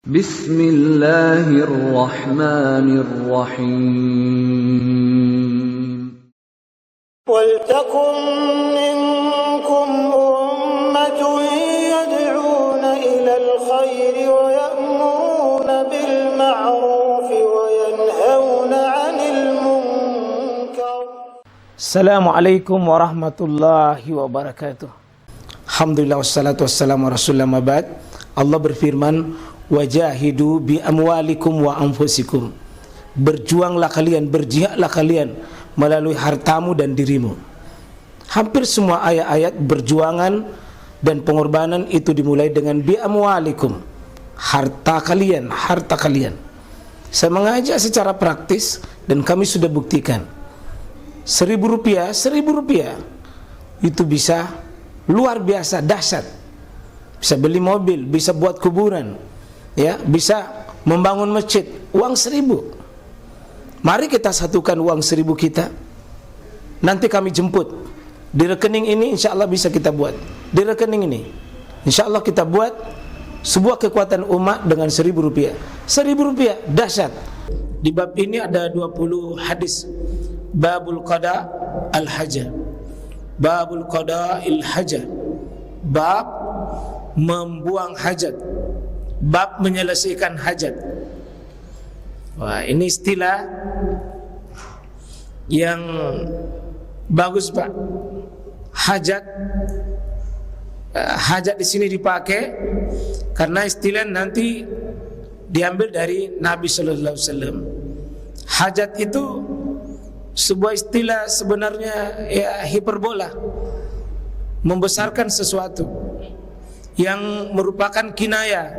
Bismillahirrahmanirrahim. وَلْتَكُنْ مِنْكُمْ أُمَّةٌ يَدْعُونَ إِلَى الْخَيْرِ وَيَأْمُرُونَ بِالْمَعْرُوفِ وَيَنْهَوْنَ عَنِ الْمُنْكَرِ. Assalamualaikum warahmatullahi wabarakatuh. Alhamdulillah wassalatu wassalamu rasulullah mabad. Allah berfirman, wajahidu bi amwalikum wa anfusikum. Berjuanglah kalian, berjihadlah kalian melalui hartamu dan dirimu. Hampir semua ayat-ayat berjuangan dan pengorbanan itu dimulai dengan bi amwalikum, harta kalian, harta kalian. Saya mengajak secara praktis dan kami sudah buktikan. Rp1.000 itu bisa luar biasa dahsyat. Bisa beli mobil, bisa buat kuburan, ya, bisa membangun masjid. Uang 1.000. Mari kita satukan uang 1.000 kita. Nanti kami jemput di rekening ini, insya Allah bisa kita buat. Di rekening ini insya Allah kita buat sebuah kekuatan umat dengan Rp1.000. Rp1.000 dahsyat. Di bab ini ada 20 hadis. Babul qada al-haja. Babul qada il-haja. Bab membuang hajat. Bab menyelesaikan hajat. Wah, ini istilah yang bagus, Pak. Hajat, hajat di sini dipakai karena istilah nanti diambil dari Nabi Sallallahu Alaihi Wasallam. Hajat itu sebuah istilah sebenarnya ya hiperbola, membesarkan sesuatu yang merupakan kinayah,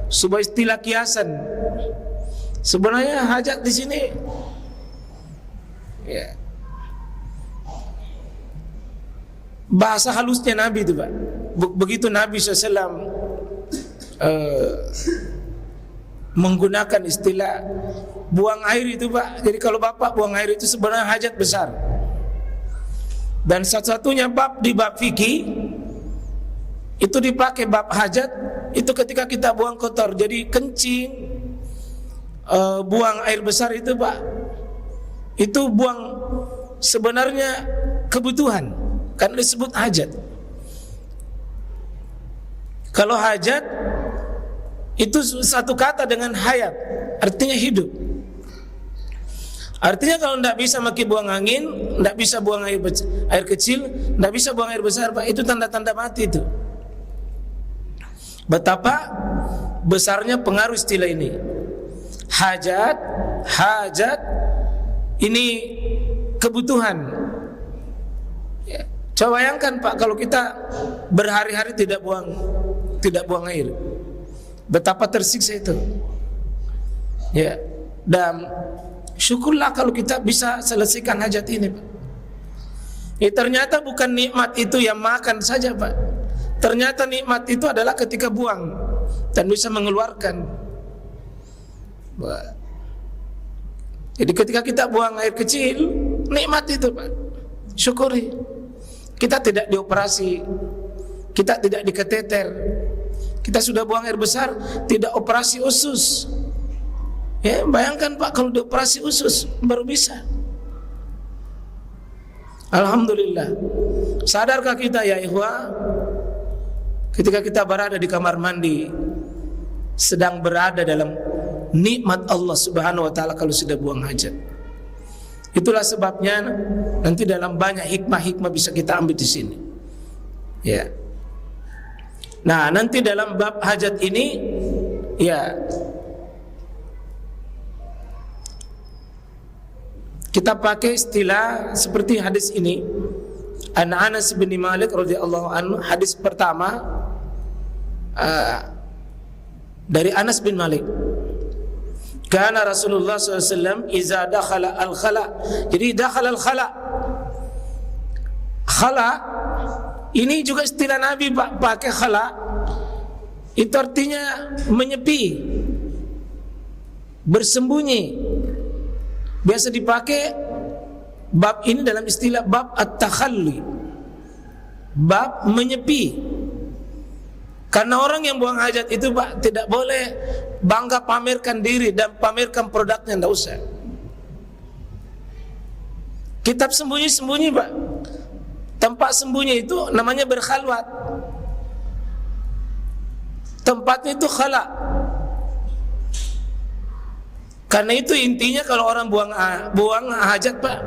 sebuah istilah kiasan. Sebenarnya hajat di sini ya, bahasa halusnya Nabi itu, Pak. Begitu Nabi SAW menggunakan istilah buang air itu, Pak. Jadi kalau Bapak buang air itu sebenarnya hajat besar. Dan satu-satunya bab di bab fikih itu dipakai bab hajat itu ketika kita buang kotor. Jadi kencing, buang air besar itu, Pak, itu buang sebenarnya kebutuhan, karena disebut hajat. Kalau hajat itu satu kata dengan hayat, artinya hidup. Artinya kalau tidak bisa pakai buang angin, tidak bisa buang air kecil, tidak bisa buang air besar, Pak, itu tanda-tanda mati itu. Betapa besarnya pengaruh istilah ini. Hajat, hajat ini kebutuhan. Ya. Coba bayangkan, Pak, kalau kita berhari-hari tidak buang air, betapa tersiksa itu. Ya. Dan syukurlah kalau kita bisa selesaikan hajat ini, Pak. Ya, ternyata bukan nikmat itu yang makan saja, Pak. Ternyata nikmat itu adalah ketika buang dan bisa mengeluarkan. Jadi ketika kita buang air kecil, nikmat itu, Pak. Syukuri. Kita tidak dioperasi, kita tidak diketeter. Kita sudah buang air besar, tidak operasi usus. Ya, bayangkan, Pak, kalau dioperasi usus baru bisa. Alhamdulillah. Sadarkah kita ya ikhwah, ketika kita berada di kamar mandi, sedang berada dalam nikmat Allah Subhanahu wa taala kalau sudah buang hajat. Itulah sebabnya nanti dalam banyak hikmah-hikmah bisa kita ambil di sini. Ya. Nah, nanti dalam bab hajat ini ya kita pakai istilah seperti hadis ini. An Anas bin Malik radhiyallahu anhu, hadis pertama dari Anas bin Malik. Kana Rasulullah SAW iza dakhala al-khala. Jadi dakhala al-khala. Khala ini juga istilah Nabi, Pak, pakai khala. Itu artinya menyepi, bersembunyi. Biasa dipakai bab ini dalam istilah bab at-takhalli, bab menyepi. Karena orang yang buang hajat itu, Pak, tidak boleh bangga pamerkan diri dan pamerkan produknya, enggak usah. Kitab sembunyi-sembunyi, Pak. Tempat sembunyi itu namanya berkhalwat. Tempatnya itu khala. Karena itu intinya kalau orang buang hajat, Pak,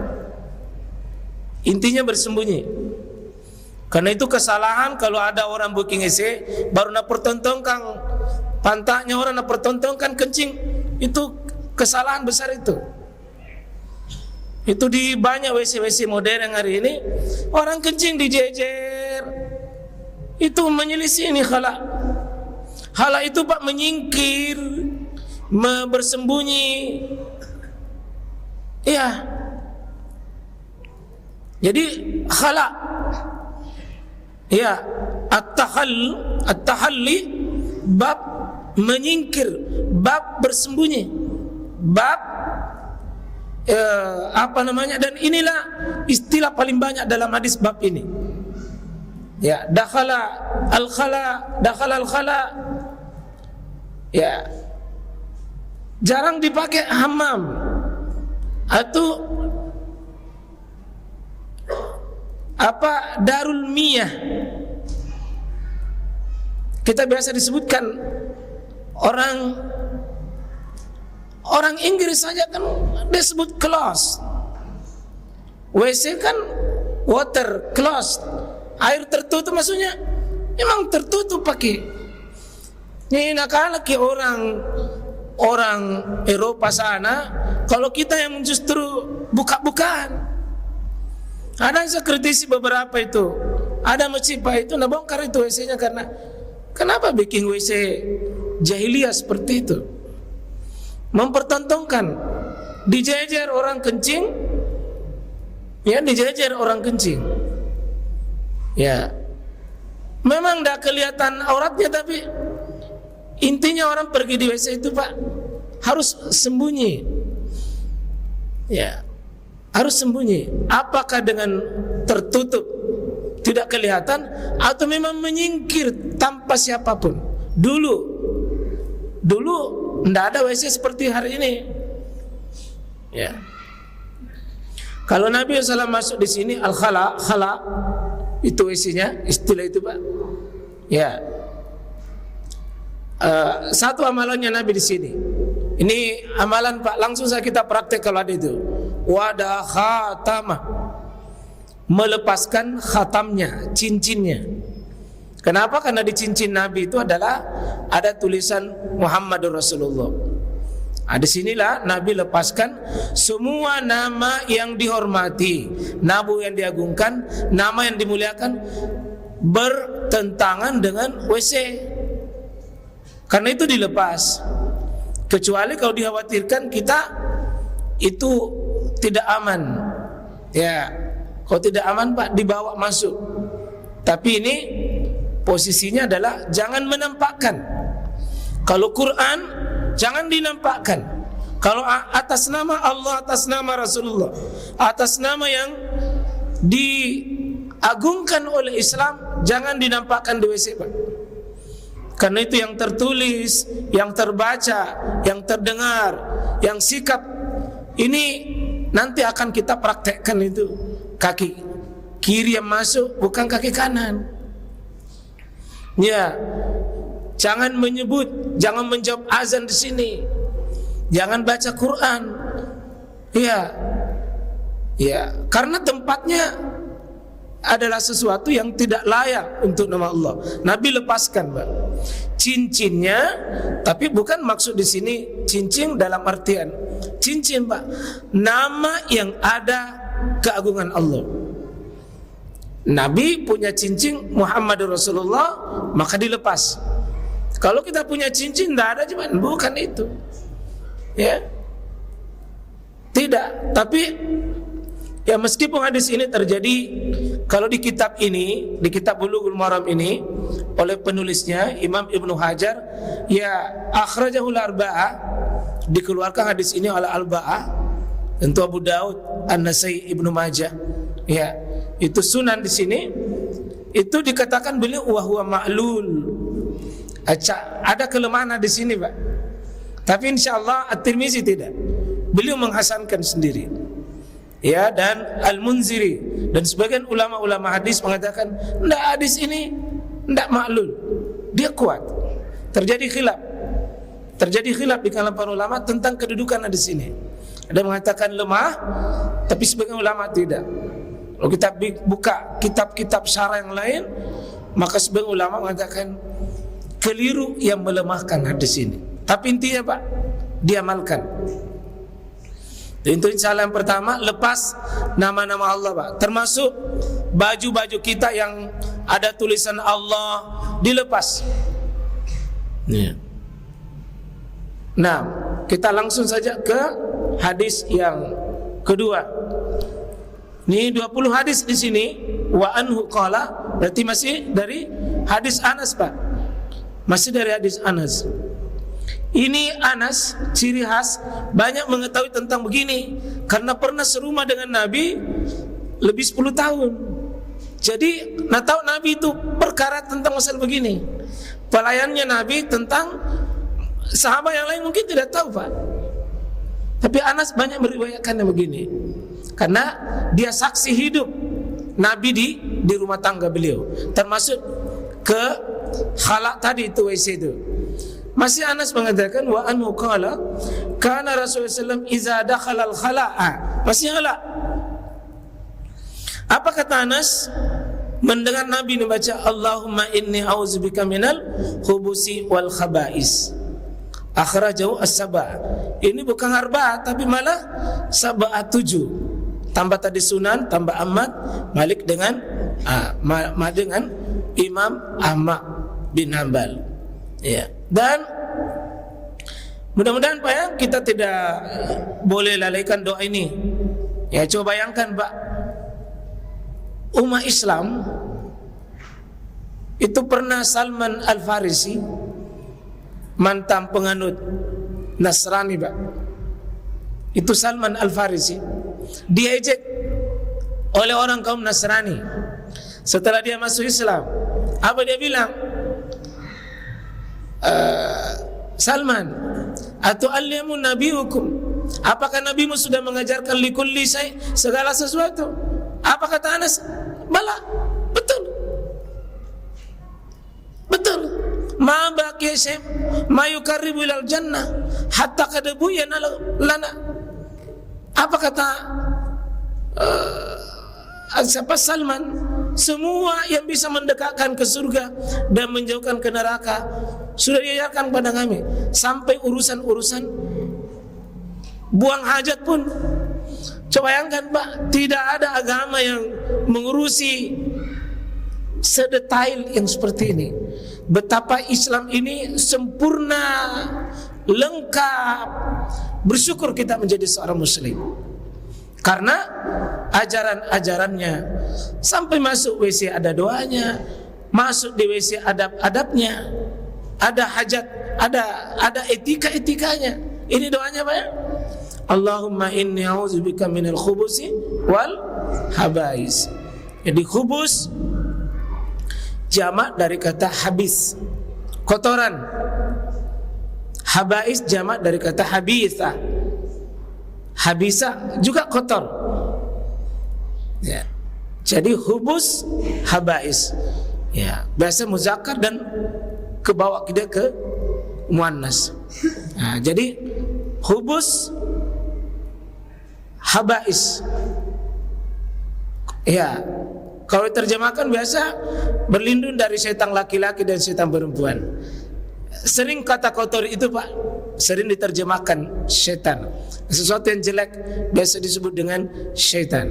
intinya bersembunyi. Karena itu kesalahan kalau ada orang booking WC baru nak pertontonkan pantatnya, orang nak pertontonkan kencing, itu kesalahan besar itu. Itu di banyak WC-WC modern hari ini, orang kencing dijejer. Itu menyelisih ini khala. Khala itu, Pak, menyingkir, bersembunyi. Iya. Jadi khala, ya, at-tahalli bab menyingkir, bab bersembunyi, bab dan inilah istilah paling banyak dalam hadis bab ini. Ya, dakhala al-khala. Ya, jarang dipakai hammam atau darul miyah. Kita biasa disebutkan orang Inggris saja kan disebut close. WC kan water closed, air tertutup, maksudnya memang tertutup pakai. Ini nakal ke orang Eropa sana, kalau kita yang justru buka-bukaan. Ada yang saya kritisi beberapa itu, ada masjid, Pak, itu nabongkar itu WC-nya karena kenapa bikin WC jahiliyah seperti itu? Mempertontonkan, dijejer orang kencing, ya, dijejer orang kencing. Ya, memang tidak kelihatan auratnya, tapi intinya orang pergi di WC itu, Pak, harus sembunyi. Ya, harus sembunyi. Apakah dengan tertutup tidak kelihatan atau memang menyingkir tanpa siapapun? Dulu tidak ada WC seperti hari ini. Ya. Kalau Nabi SAW masuk di sini, al-khala itu WC-nya, istilah itu, Pak. Ya. Satu amalannya Nabi di sini. Ini amalan, Pak, langsung saja kita praktek kalau ada itu. Wada khatamah, melepaskan khatamnya, cincinnya. Kenapa? Karena di cincin Nabi itu adalah ada tulisan Muhammadur Rasulullah. Di sinilah Nabi lepaskan semua nama yang dihormati, nama yang diagungkan, nama yang dimuliakan bertentangan dengan WC. Karena itu dilepas. Kecuali kalau dikhawatirkan kita itu tidak aman. Ya, kalau tidak aman, Pak, dibawa masuk. Tapi ini posisinya adalah jangan menampakkan. Kalau Quran jangan dinampakkan. Kalau atas nama Allah, atas nama Rasulullah, atas nama yang diagungkan oleh Islam, jangan dinampakkan di WC, Pak. Karena itu yang tertulis, yang terbaca, yang terdengar, yang sikap ini nanti akan kita praktekkan itu. Kaki kiri yang masuk, bukan kaki kanan. Ya, jangan menyebut, jangan menjawab azan di sini, jangan baca Quran. Ya, karena tempatnya adalah sesuatu yang tidak layak untuk nama Allah. Nabi lepaskan, Pak, cincinnya, tapi bukan maksud di sini cincin dalam artian cincin, Pak, nama yang ada keagungan Allah. Nabi punya cincin Muhammadur Rasulullah, maka dilepas. Kalau kita punya cincin tidak ada, cuman bukan itu. Ya, tidak. Tapi ya, meskipun hadis ini terjadi, kalau di kitab ini, di kitab Bulughul Maram ini, oleh penulisnya Imam Ibnu Hajar, ya, akhrajahul arba'ah, dikeluarkan hadis ini oleh al-ba'ah, tentu Abu Daud, An-Nasai, Ibnu Majah. Ya, itu sunan di sini. Itu dikatakan beliau wa huwa ma'lul. Ada kelemahan di sini, Pak. Tapi insyaallah At-Tirmizi tidak. Beliau menghasankan sendiri. Ya, dan Al-Munziri dan sebagian ulama-ulama hadis mengatakan enggak, hadis ini enggak maklul. Dia kuat. Terjadi khilaf di kalangan para ulama tentang kedudukan hadis ini. Ada yang mengatakan lemah, tapi sebagian ulama tidak. Kalau kita buka kitab-kitab syarah yang lain, maka sebagian ulama mengatakan keliru yang melemahkan hadis ini. Tapi intinya Pak, diamalkan. Itu insyaallah yang pertama, lepas nama-nama Allah Pak. Termasuk baju-baju kita yang ada tulisan Allah, dilepas. Nah, kita langsung saja ke hadis yang kedua. Ini 20 hadis di sini. Wa anhu qala, berarti masih dari hadis Anas Pak. Masih dari hadis Anas. Ini Anas, ciri khas banyak mengetahui tentang begini karena pernah serumah dengan Nabi lebih 10 tahun. Jadi tahu Nabi itu perkara tentang masalah begini. Pelayannya Nabi tentang sahabat yang lain mungkin tidak tahu Pak. Tapi Anas banyak meriwayatkannya begini karena dia saksi hidup Nabi di rumah tangga beliau, termasuk ke khala tadi itu, WC itu. Masih Anas mengatakan wa anhu qala kana Rasulullah sallallahu iza dakhala al-khala'a. Masih khala. Apa kata Anas? Mendengar Nabi membaca Allahumma inni a'udzubika minal khubusi wal khaba'is. Akhrajahu as-sab'a. Ini bukan arba'ah tapi malah sab'ah 7. Tambah tadi Sunan, tambah Ahmad, Malik dengan dengan Imam Ahmad bin Hanbal. Ya. Dan mudah-mudahan Pak ya, kita tidak boleh lalaikan doa ini. Ya, coba bayangkan Pak, umat Islam itu pernah Salman Al-Farisi, mantan penganut Nasrani Pak. Itu Salman Al-Farisi diejek oleh orang kaum Nasrani. Setelah dia masuk Islam, apa dia bilang? Salman, atu'allimu nabiyukum, apakah nabimu sudah mengajarkan likulli syai, segala sesuatu? Apa kata Anas? Bala, betul. Ma baqiya syai ma yuqarribu ilal jannah hatta qad buyyana lana. Apa kata siapa Salman? Semua yang bisa mendekatkan ke surga dan menjauhkan ke neraka sudah diajarkan pada kami. Sampai urusan-urusan buang hajat pun. Coba bayangkan Pak, tidak ada agama yang mengurusi sedetail yang seperti ini. Betapa Islam ini sempurna, lengkap. Bersyukur kita menjadi seorang muslim karena ajaran-ajarannya. Sampai masuk WC ada doanya, masuk di WC adab-adabnya, ada hajat, ada etika-etikanya. Ini doanya Pak ya. Allahumma inni a'udzubika minal khubusi wal habais. Jadi khubus jamak dari kata habis, kotoran. Habais jamak dari kata habitha. Habisa juga kotor. Ya. Jadi hubus habais. Ya, biasa muzakkar dan kebawa kita ke muannas. Nah, jadi hubus habais. Ya, kalau diterjemahkan biasa berlindung dari setan laki-laki dan setan perempuan. Sering kata kotor itu Pak sering diterjemahkan setan. Sesuatu yang jelek biasa disebut dengan setan.